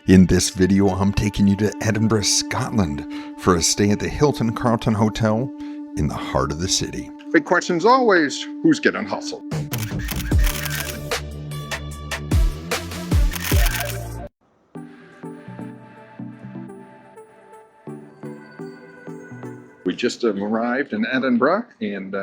In this video, I'm taking you to Edinburgh, Scotland for a stay at the Hilton Carlton Hotel in the heart of the city. Big question's always, who's getting hustled? We just arrived in Edinburgh and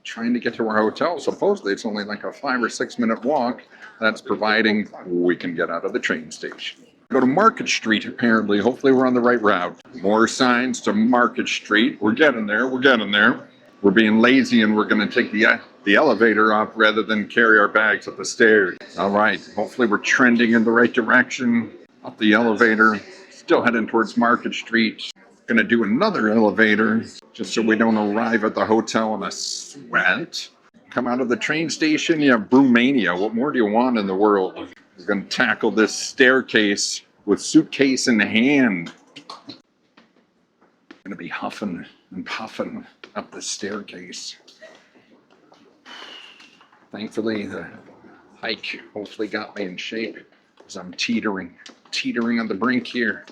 trying to get to our hotel. Supposedly it's only like a 5 or 6 minute walk. That's providing we can get out of the train station. Go to Market Street apparently. Hopefully we're on the right route. More signs to Market Street. We're getting there. We're getting there. We're being lazy and we're going to take the elevator up rather than carry our bags up the stairs. All right. Hopefully we're trending in the right direction. Up the elevator. Still heading towards Market Street. Going to do another elevator just so we don't arrive at the hotel in a sweat. Come out of the train station, you have Brewmania. What more do you want in the world? We're going to tackle this staircase with suitcase in hand. Going to be huffing and puffing up the staircase. Thankfully, the hike hopefully got me in shape as I'm teetering on the brink here.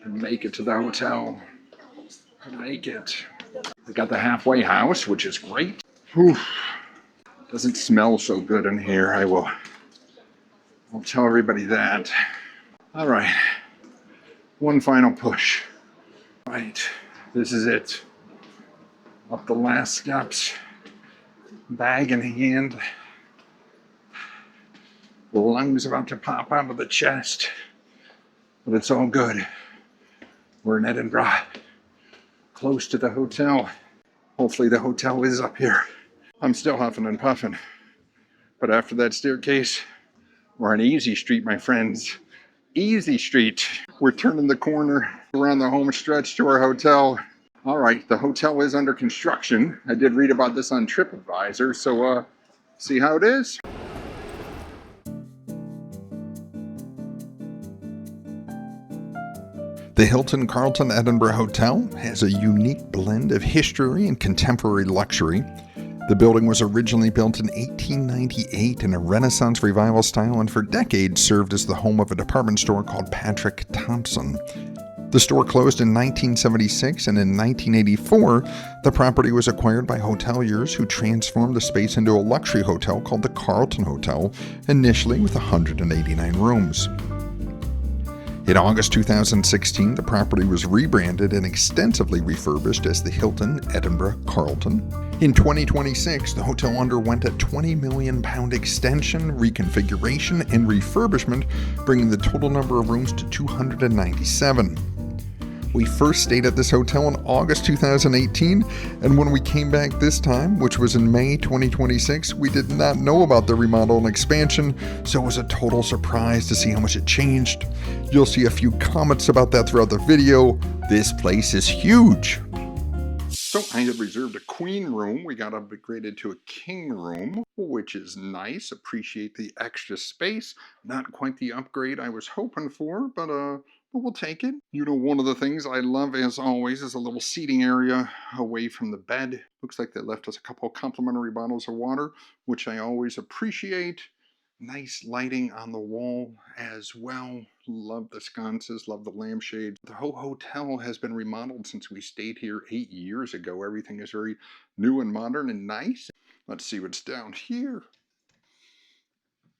Make it to the hotel. Make it. We got the halfway house, which is great. Whew. Doesn't smell so good in here. I'll tell everybody that. All right. One final push. All right. This is it. Up the last steps. Bag in hand. The lungs about to pop out of the chest. But it's all good. We're in Edinburgh, close to the hotel. Hopefully the hotel is up here. I'm still huffing and puffing. But after that staircase, we're on Easy Street, my friends. Easy Street. We're turning the corner around the home stretch to our hotel. All right, the hotel is under construction. I did read about this on TripAdvisor, so see how it is. The Hilton Carlton Edinburgh Hotel has a unique blend of history and contemporary luxury. The building was originally built in 1898 in a Renaissance revival style and for decades served as the home of a department store called Patrick Thompson. The store closed in 1976 and in 1984, the property was acquired by hoteliers who transformed the space into a luxury hotel called the Carlton Hotel, initially with 189 rooms. In August 2016, the property was rebranded and extensively refurbished as the Hilton Edinburgh Carlton. In 2026, the hotel underwent a £20 million extension, reconfiguration, and refurbishment, bringing the total number of rooms to 297. We first stayed at this hotel in August 2018, and when we came back this time, which was in May 2026, we did not know about the remodel and expansion, so it was a total surprise to see how much it changed. You'll see a few comments about that throughout the video. This place is huge. So I had reserved a queen room. We got upgraded to a king room, which is nice. Appreciate the extra space. Not quite the upgrade I was hoping for, but we'll take it. You know, one of the things I love, as always, is a little seating area away from the bed. Looks like they left us a couple complimentary bottles of water, which I always appreciate. Nice lighting on the wall as well. Love the sconces, love the lampshades. The whole hotel has been remodeled since we stayed here 8 years ago. Everything is very new and modern and nice. Let's see what's down here.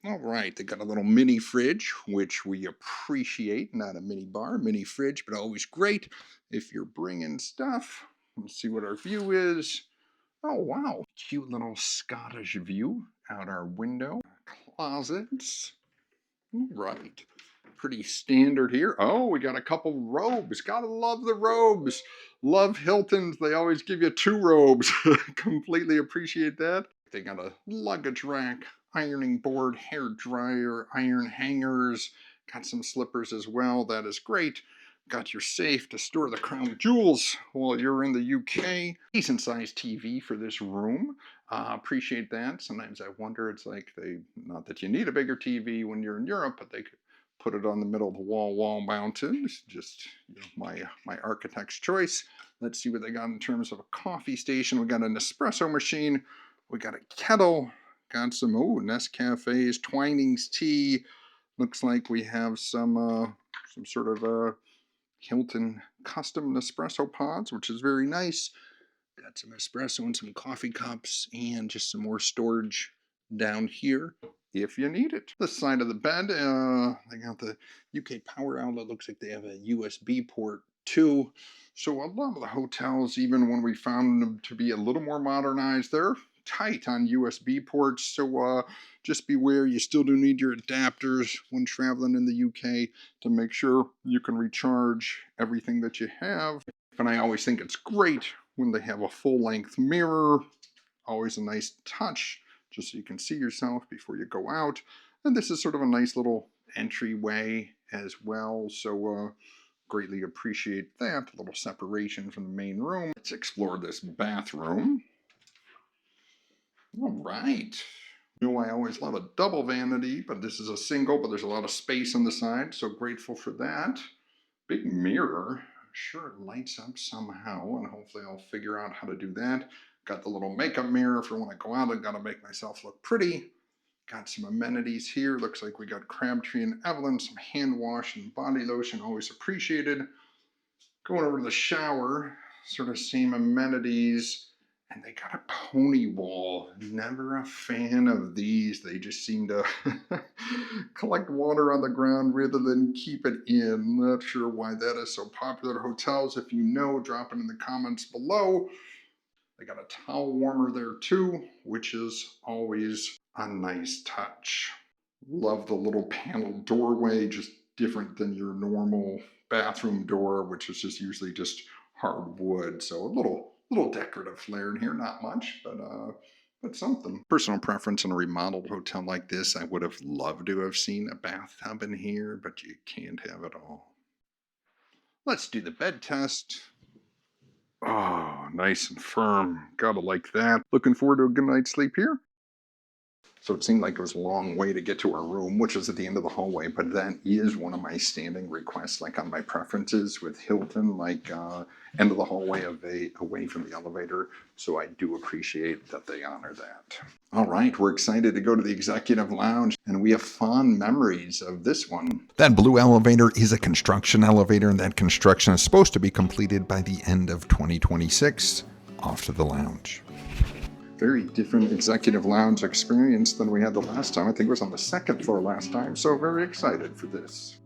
All right, they got a little mini fridge, which we appreciate. Not a mini bar, mini fridge, but always great if you're bringing stuff. Let's see what our view is. Oh, wow. Cute little Scottish view out our window. Closets. All right. Pretty standard here. Oh, we got a couple robes. Gotta love the robes. Love Hiltons. They always give you 2 robes. Completely appreciate that. They got a luggage rack, ironing board, hair dryer, iron hangers. Got some slippers as well. That is great. Got your safe to store the crown jewels while you're in the UK. Decent sized TV for this room. Appreciate that. Sometimes I wonder, it's like not that you need a bigger TV when you're in Europe, but they could put it on the middle of the wall mounted. It's just, you know, my architect's choice. Let's see what they got in terms of a coffee station. We got an espresso machine. We got a kettle. Got some Nescafes, Twinings tea. Looks like we have some sort of Hilton custom Nespresso pods, which is very nice. Got some espresso and some coffee cups and just some more storage down here if you need it. The side of the bed, they got the UK power outlet. Looks like they have a USB port too. So a lot of the hotels, even when we found them to be a little more modernized, they're tight on USB ports. So just beware, you still do need your adapters when traveling in the UK to make sure you can recharge everything that you have. And I always think it's great when they have a full-length mirror. Always a nice touch, just so you can see yourself before you go out. And this is sort of a nice little entryway as well, so greatly appreciate that. A little separation from the main room. Let's explore this bathroom. All right. You know, I always love a double vanity, but this is a single, but there's a lot of space on the side, so grateful for that. Big mirror. Sure, it lights up somehow, and hopefully I'll figure out how to do that. Got the little makeup mirror for when I go out. I've got to make myself look pretty. Got some amenities here. Looks like we got Crabtree and Evelyn, some hand wash and body lotion, always appreciated. Going over to the shower, sort of same amenities. And they got a pony wall. Never a fan of these. They just seem to collect water on the ground rather than keep it in. Not sure why that is so popular at hotels. If you know, drop it in the comments below. They got a towel warmer there too, which is always a nice touch. Love the little paneled doorway, just different than your normal bathroom door, which is just usually just hardwood. So a little decorative flair in here, not much, but something. Personal preference in a remodeled hotel like this, I would have loved to have seen a bathtub in here, but you can't have it all. Let's do the bed test. Oh, nice and firm. Gotta like that. Looking forward to a good night's sleep here. So it seemed like it was a long way to get to our room, which was at the end of the hallway, but that is one of my standing requests, like on my preferences with Hilton, like end of the hallway away from the elevator. So I do appreciate that they honor that. All right, we're excited to go to the executive lounge, and we have fond memories of this one. That blue elevator is a construction elevator, and that construction is supposed to be completed by the end of 2026. Off to the lounge. Very different executive lounge experience than we had the last time. I think it was on the second floor last time, so very excited for this.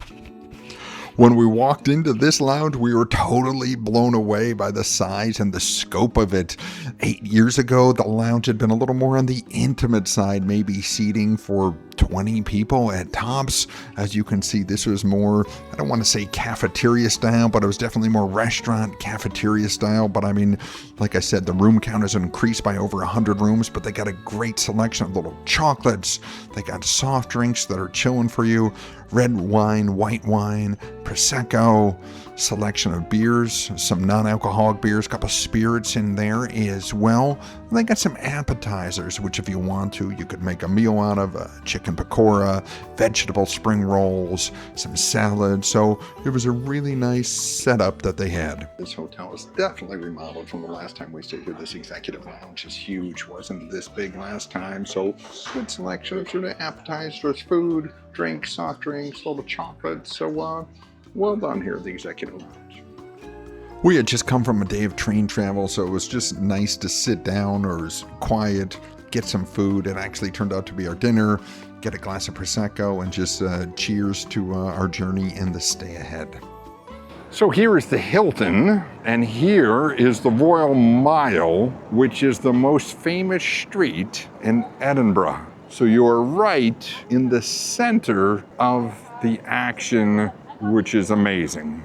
When we walked into this lounge, we were totally blown away by the size and the scope of it. 8 years ago, the lounge had been a little more on the intimate side, maybe seating for 20 people at tops. As you can see, this was more, I don't want to say cafeteria style, but it was definitely more restaurant cafeteria style. But I mean, like I said, the room count has increased by over 100 rooms, but they got a great selection of little chocolates. They got soft drinks that are chilling for you. Red wine, white wine, Prosecco, selection of beers, some non-alcoholic beers, a couple of spirits in there as well. And they got some appetizers, which if you want to, you could make a meal out of, chicken pakora, vegetable spring rolls, some salad. So it was a really nice setup that they had. This hotel is definitely remodeled from the last time we stayed here. This executive lounge is huge. Wasn't this big last time. So good selection of sort of appetizers, food, drinks, soft drinks, little chocolates. So well done here at the executive lounge. We had just come from a day of train travel, so it was just nice to sit down, or quiet, get some food. It actually turned out to be our dinner, get a glass of Prosecco, and just cheers to our journey and the stay ahead. So here is the Hilton, and here is the Royal Mile, which is the most famous street in Edinburgh. So you're right in the center of the action, which is amazing.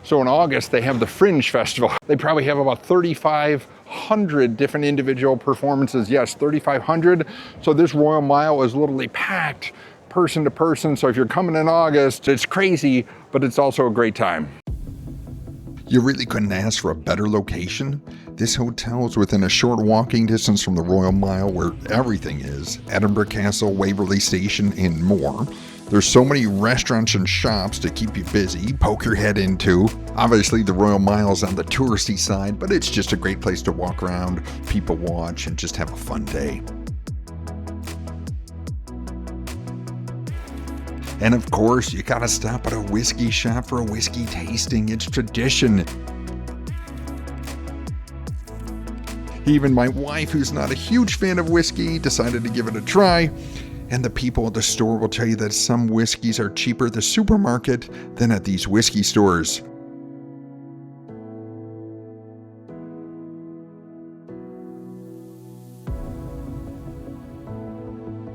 So in August, they have the Fringe Festival. They probably have about 3,500 different individual performances. Yes, 3,500. So this Royal Mile is literally packed person to person. So if you're coming in August, it's crazy, but it's also a great time. You really couldn't ask for a better location. This hotel is within a short walking distance from the Royal Mile, where everything is: Edinburgh Castle, Waverley Station, and more. There's so many restaurants and shops to keep you busy, poke your head into. Obviously, the Royal Mile is on the touristy side, but it's just a great place to walk around, people watch, and just have a fun day. And of course, you gotta stop at a whiskey shop for a whiskey tasting. It's tradition. Even my wife, who's not a huge fan of whiskey, decided to give it a try. And the people at the store will tell you that some whiskeys are cheaper at the supermarket than at these whiskey stores.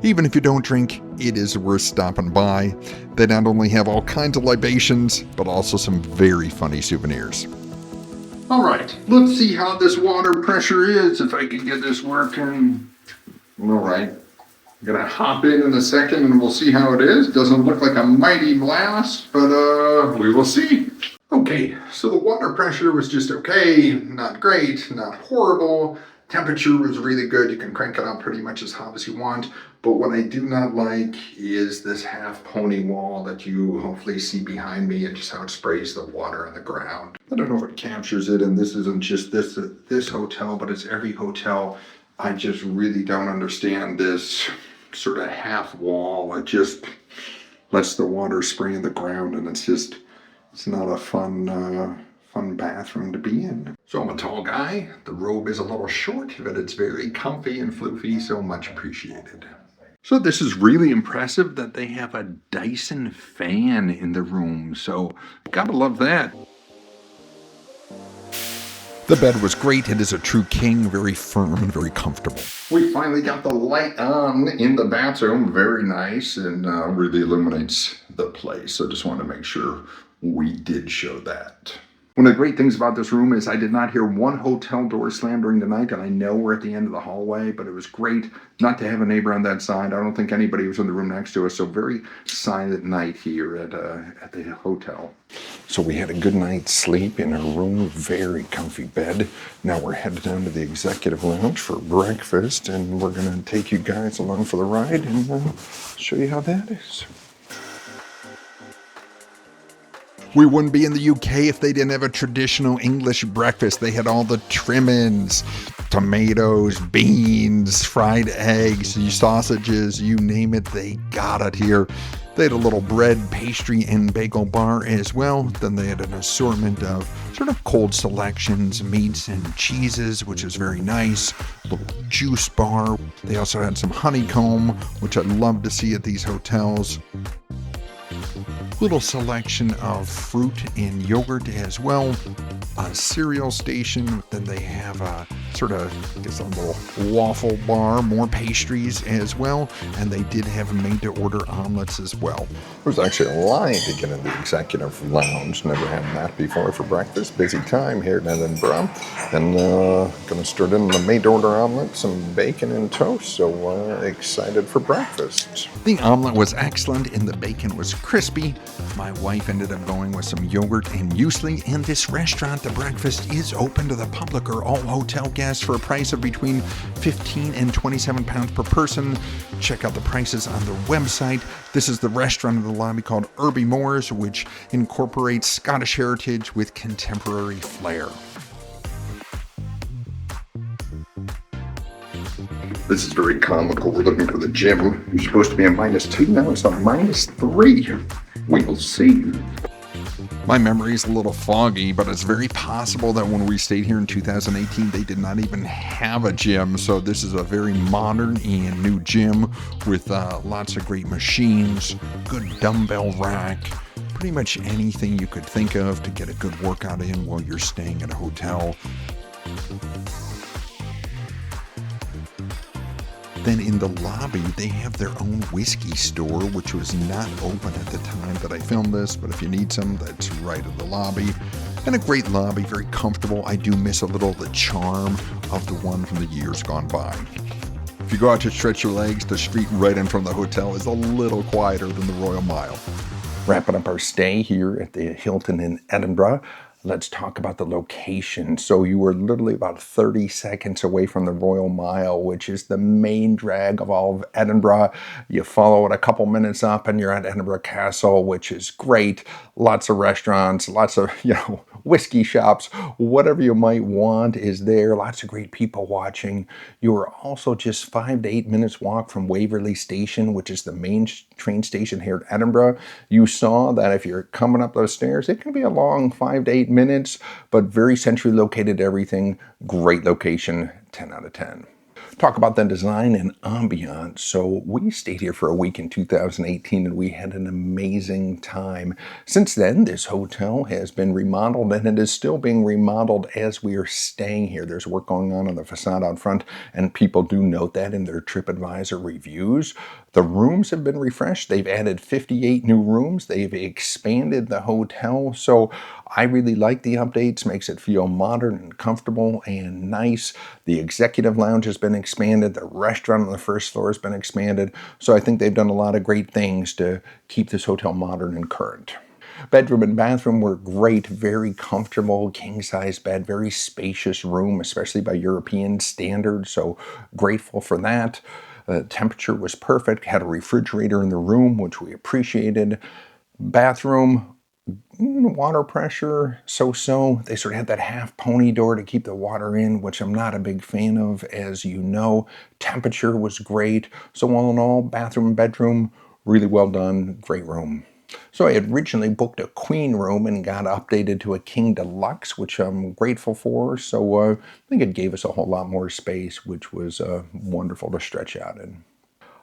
Even if you don't drink, it is worth stopping by. They not only have all kinds of libations, but also some very funny souvenirs. All right, let's see how this water pressure is, if I can get this working. All right, I'm gonna hop in a second and we'll see how it is. Doesn't look like a mighty blast, but we will see. Okay, so the water pressure was just okay, not great, not horrible. Temperature was really good. You can crank it up pretty much as hot as you want. But what I do not like is this half pony wall that you hopefully see behind me, and just how it sprays the water on the ground. I don't know if it captures it, and this isn't just this hotel, but it's every hotel. I just really don't understand this sort of half wall. It just lets the water spray on the ground, and it's not a fun bathroom to be in. So I'm a tall guy. The robe is a little short, but it's very comfy and floofy, so much appreciated. So this is really impressive that they have a Dyson fan in the room, so gotta love that. The bed was great. It is a true king, very firm and very comfortable. We finally got the light on in the bathroom. Very nice, and really illuminates the place. So just wanted to make sure we did show that. One of the great things about this room is I did not hear one hotel door slam during the night, and I know we're at the end of the hallway, but it was great not to have a neighbor on that side. I don't think anybody was in the room next to us, so very silent night here at the hotel. So we had a good night's sleep in our room, very comfy bed. Now we're headed down to the executive lounge for breakfast, and we're going to take you guys along for the ride and show you how that is. We wouldn't be in the UK if they didn't have a traditional English breakfast. They had all the trimmings, tomatoes, beans, fried eggs, sausages, you name it, they got it here. They had a little bread, pastry, and bagel bar as well. Then they had an assortment of sort of cold selections, meats and cheeses, which is very nice. A little juice bar. They also had some honeycomb, which I'd love to see at these hotels. Little selection of fruit and yogurt as well. A cereal station. Then they have a sort of, I guess, a little waffle bar, more pastries as well. And they did have made-to-order omelets as well. There was actually a line to get in the executive lounge. Never had that before for breakfast. Busy time here in Edinburgh. And gonna start in the made-to-order omelet, some bacon and toast. So excited for breakfast. The omelet was excellent and the bacon was crispy. My wife ended up going with some yogurt and muesli, and this restaurant, the breakfast, is open to the public or all hotel guests for a price of between £15 and £27 per person. Check out the prices on the website. This is the restaurant in the lobby called Irby Moors, which incorporates Scottish heritage with contemporary flair. This is very comical. We're looking for the gym. You're supposed to be a -2. Now it's a -3. We will see. My memory is a little foggy, but it's very possible that when we stayed here in 2018, they did not even have a gym. So this is a very modern and new gym with lots of great machines, good dumbbell rack, pretty much anything you could think of to get a good workout in while you're staying at a hotel. Then in the lobby, they have their own whiskey store, which was not open at the time that I filmed this, but if you need some, that's right in the lobby. And a great lobby, very comfortable. I do miss a little the charm of the one from the years gone by. If you go out to stretch your legs, the street right in front of the hotel is a little quieter than the Royal Mile. Wrapping up our stay here at the Hilton in Edinburgh. let's talk about the location. So you were literally about 30 seconds away from the Royal Mile, which is the main drag of all of Edinburgh. You follow it a couple minutes up and you're at Edinburgh Castle, which is great. Lots of restaurants, lots of, whiskey shops, whatever you might want is there. Lots of great people watching. You are also just 5 to 8 minutes walk from Waverley Station, which is the main train station here at Edinburgh. You saw that if you're coming up those stairs, it can be a long 5 to 8 minutes, but very centrally located, everything. Great location, 10 out of 10. Talk about the design and ambiance. So we stayed here for a week in 2018 and we had an amazing time. Since then, this hotel has been remodeled and it is still being remodeled as we are staying here. There's work going on the facade out front and people do note that in their TripAdvisor reviews. The rooms have been refreshed. They've added 58 new rooms. They've expanded the hotel. So I really like the updates. Makes it feel modern and comfortable and nice. The executive lounge has been expanded. The restaurant on the first floor has been expanded. So I think they've done a lot of great things to keep this hotel modern and current. Bedroom and bathroom were great, very comfortable, king-size bed, very spacious room, especially by European standards, so grateful for that. The temperature was perfect, had a refrigerator in the room, which we appreciated. Bathroom, water pressure, so-so. They sort of had that half pony door to keep the water in, which I'm not a big fan of, as you know. Temperature was great. So all in all, bathroom and bedroom, really well done, great room. So I had originally booked a queen room and got updated to a king deluxe, which I'm grateful for. So I think it gave us a whole lot more space, which was wonderful to stretch out in.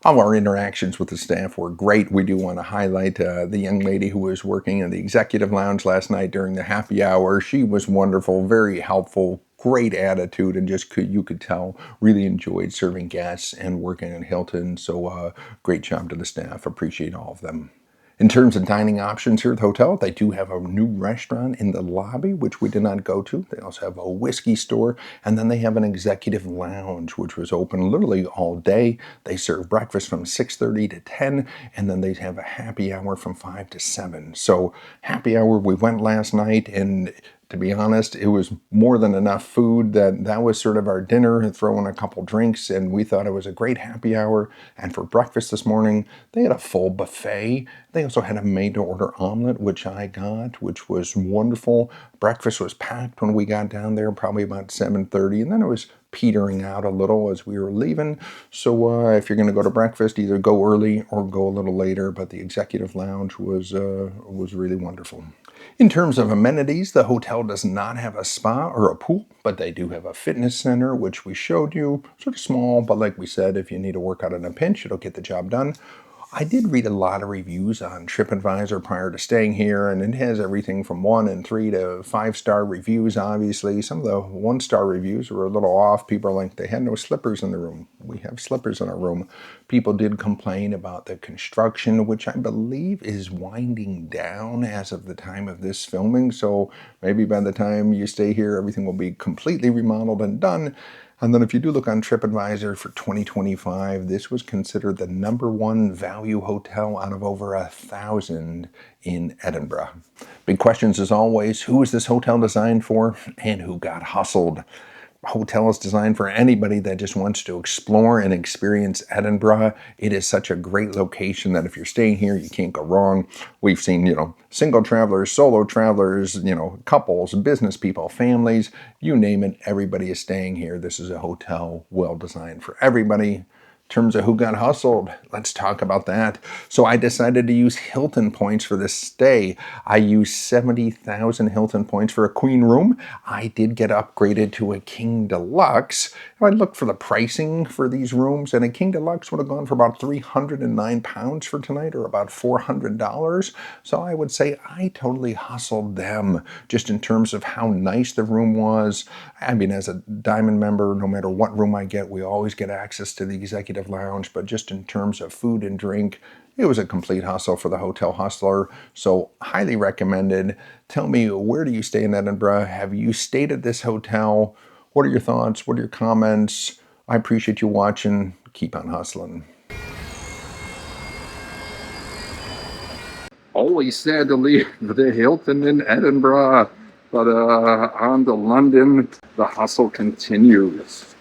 All our interactions with the staff were great. We do want to highlight the young lady who was working in the executive lounge last night during the happy hour. She was wonderful, very helpful, great attitude, and you could tell really enjoyed serving guests and working at Hilton. So great job to the staff. Appreciate all of them. In terms of dining options here at the hotel, they do have a new restaurant in the lobby, which we did not go to. They also have a whiskey store, and then they have an executive lounge, which was open literally all day. They serve breakfast from 6:30 to 10, and then they have a happy hour from 5 to 7. So happy hour, we went last night, and to be honest, it was more than enough food that was sort of our dinner, and throw in a couple drinks, and we thought it was a great happy hour. And for breakfast this morning, they had a full buffet. They also had a made-to-order omelet, which I got, which was wonderful. Breakfast was packed when we got down there, probably about 7:30, and then it was petering out a little as we were leaving. So if you're going to go to breakfast, either go early or go a little later, but the executive lounge was really wonderful. In terms of amenities, the hotel does not have a spa or a pool, but they do have a fitness center, which we showed you, sort of small, but like we said, if you need to work out in a pinch, it'll get the job done. I did read a lot of reviews on TripAdvisor prior to staying here, and it has everything from 1 and 3 to 5-star reviews, obviously. Some of the 1-star reviews were a little off. People are like, they had no slippers in the room. We have slippers in our room. People did complain about the construction, which I believe is winding down as of the time of this filming. So maybe by the time you stay here, everything will be completely remodeled and done. And then if you do look on TripAdvisor for 2025, this was considered the #1 value hotel out of over 1,000 in Edinburgh. Big questions as always, who is this hotel designed for and who got hustled? Hotel is designed for anybody that just wants to explore and experience Edinburgh. It is such a great location that if you're staying here, you can't go wrong. We've seen, single travelers, solo travelers, couples, business people, families, you name it, everybody is staying here. This is a hotel well designed for everybody. In terms of who got hustled, let's talk about that. So I decided to use Hilton points for this stay. I used 70,000 Hilton points for a queen room. I did get upgraded to a king deluxe. I looked for the pricing for these rooms, and a king deluxe would have gone for about £309 for tonight, or about $400. So I would say I totally hustled them, just in terms of how nice the room was. I mean, as a Diamond member, no matter what room I get, we always get access to the executive lounge, but just in terms of food and drink, it was a complete hustle for the hotel hustler. So highly recommended. Tell me, where do you stay in Edinburgh? Have you stayed at this hotel? What are your thoughts? What are your comments? I appreciate you watching. Keep on hustling. Always sad to leave the Hilton in Edinburgh. But on to London, the hustle continues.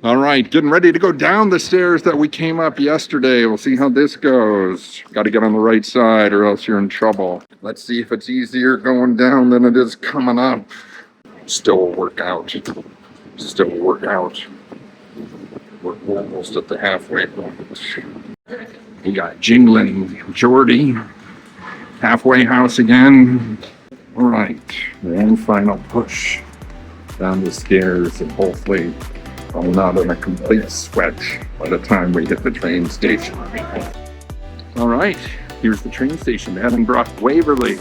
All right, getting ready to go down the stairs that we came up yesterday. We'll see how this goes. Got to get on the right side or else you're in trouble. Let's see if it's easier going down than it is coming up. Still a workout. Still a workout. We're almost at the halfway point. We got Jingling Geordie. Halfway house again. All right, one final push down the stairs and hopefully I'm not in a complete sweat by the time we hit the train station. All right, here's the train station, Edinburgh, Waverley.